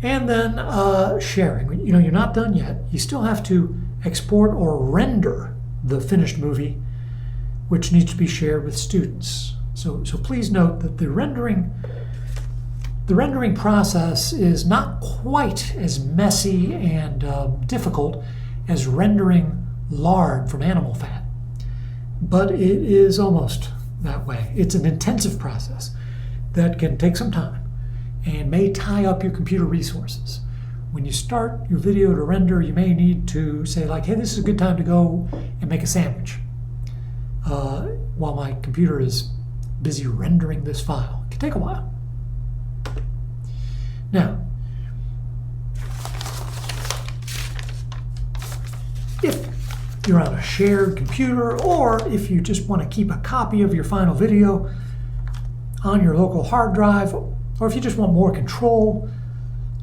And then sharing. You know, you're not done yet. You still have to export or render the finished movie, which needs to be shared with students. So please note that the rendering process is not quite as messy and difficult as rendering lard from animal fat, but it is almost that way. It's an intensive process that can take some time and may tie up your computer resources. When you start your video to render, you may need to say like, hey, this is a good time to go and make a sandwich while my computer is busy rendering this file. It can take a while. Now, if you're on a shared computer, or if you just want to keep a copy of your final video on your local hard drive, or if you just want more control,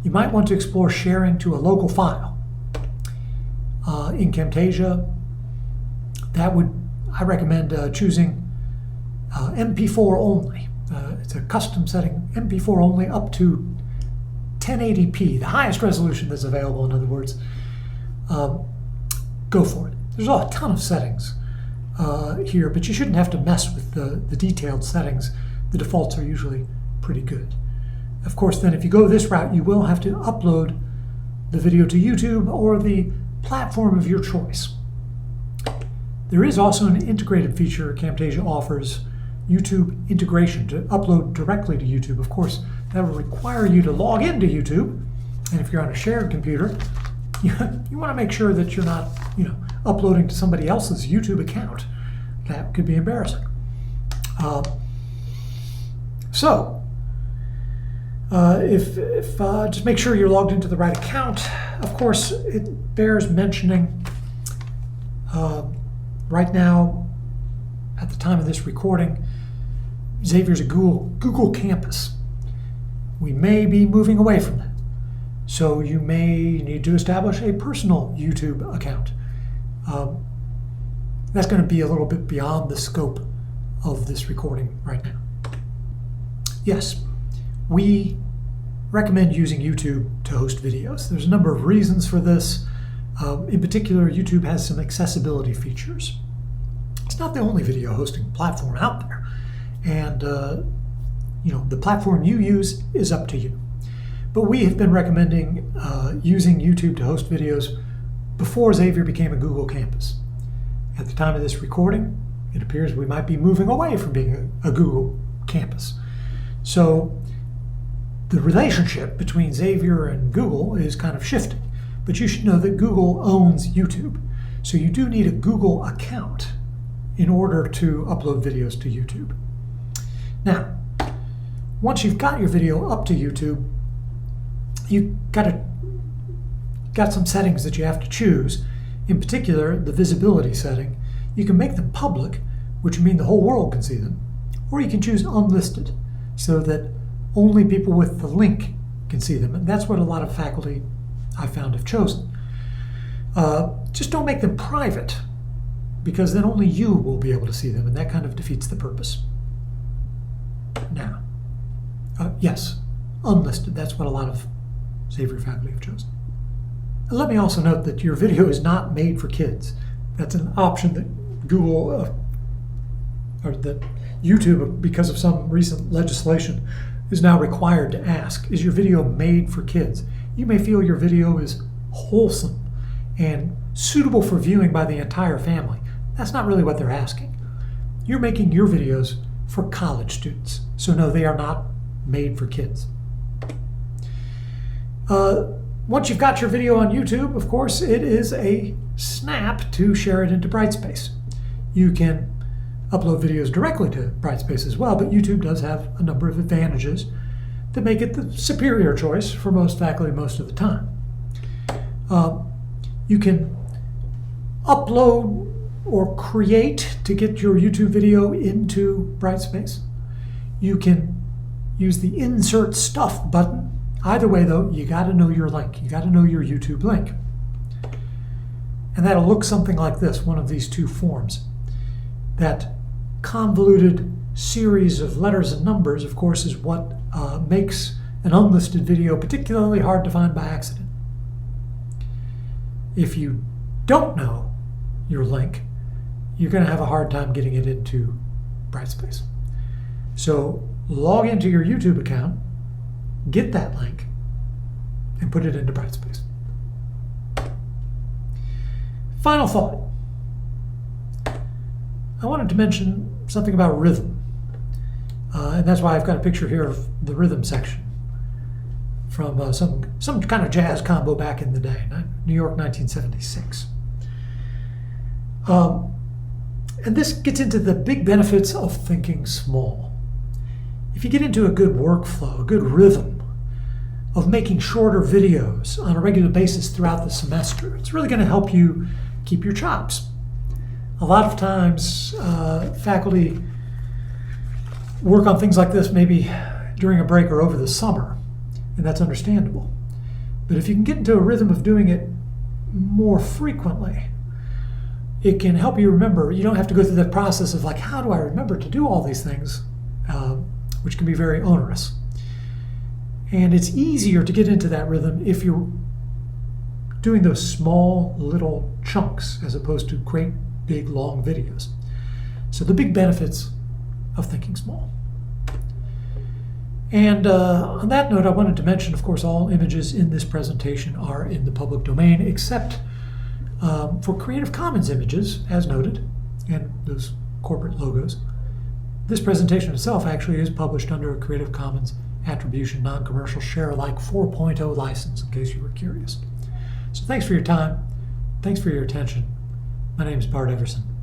you might want to explore sharing to a local file. In Camtasia, I recommend choosing MP4 only. It's a custom setting, MP4 only, up to 1080p, the highest resolution that's available, in other words. Go for it. There's a ton of settings here, but you shouldn't have to mess with the detailed settings. The defaults are usually pretty good. Of course, then if you go this route, you will have to upload the video to YouTube or the platform of your choice. There is also an integrated feature Camtasia offers, YouTube integration, to upload directly to YouTube. Of course, that will require you to log into YouTube, and if you're on a shared computer, you want to make sure that you're not, uploading to somebody else's YouTube account. That could be embarrassing. If just make sure you're logged into the right account. Of course, it bears mentioning right now, at the time of this recording, Xavier's a Google campus. We may be moving away from that. So you may need to establish a personal YouTube account. That's going to be a little bit beyond the scope of this recording right now. Yes, we recommend using YouTube to host videos. There's a number of reasons for this. In particular, YouTube has some accessibility features. It's not the only video hosting platform out there. And the platform you use is up to you. But we have been recommending using YouTube to host videos before Xavier became a Google campus. At the time of this recording, it appears we might be moving away from being a Google campus. So the relationship between Xavier and Google is kind of shifting. But you should know that Google owns YouTube. So you do need a Google account in order to upload videos to YouTube. Now, once you've got your video up to YouTube, you've got some settings that you have to choose. In particular, the visibility setting. You can make them public, which would mean the whole world can see them, or you can choose unlisted, so that only people with the link can see them. And that's what a lot of faculty I found have chosen. Just don't make them private, because then only you will be able to see them, and that kind of defeats the purpose. Now, yes, unlisted, that's what a lot of Xavier faculty have chosen. And let me also note that your video is not made for kids. That's an option that Google, or that YouTube, because of some recent legislation, is now required to ask, is your video made for kids? You may feel your video is wholesome and suitable for viewing by the entire family. That's not really what they're asking. You're making your videos for college students. So no, they are not made for kids. Once you've got your video on YouTube, of course, it is a snap to share it into Brightspace. You can upload videos directly to Brightspace as well, but YouTube does have a number of advantages that make it the superior choice for most faculty most of the time. You can upload or create to get your YouTube video into Brightspace. You can use the Insert Stuff button. Either way, though, you got to know your link. You got to know your YouTube link. And that'll look something like this, one of these two forms. That convoluted series of letters and numbers, of course, is what makes an unlisted video particularly hard to find by accident. If you don't know your link, you're going to have a hard time getting it into Brightspace. So log into your YouTube account, get that link, and put it into Brightspace. Final thought. I wanted to mention something about rhythm. And that's why I've got a picture here of the rhythm section from some kind of jazz combo back in the day, New York, 1976. And this gets into the big benefits of thinking small. If you get into a good workflow, a good rhythm of making shorter videos on a regular basis throughout the semester, it's really going to help you keep your chops. A lot of times, faculty work on things like this maybe during a break or over the summer, and that's understandable. But if you can get into a rhythm of doing it more frequently, it can help you remember. You don't have to go through that process of like, how do I remember to do all these things, which can be very onerous. And it's easier to get into that rhythm if you're doing those small little chunks as opposed to great big long videos. So the big benefits of thinking small. And on that note, I wanted to mention, of course, all images in this presentation are in the public domain, except for Creative Commons images, as noted, and those corporate logos. This presentation itself actually is published under a Creative Commons Attribution Non-Commercial Share-alike 4.0 license, in case you were curious. So thanks for your time. Thanks for your attention. My name is Bart Everson.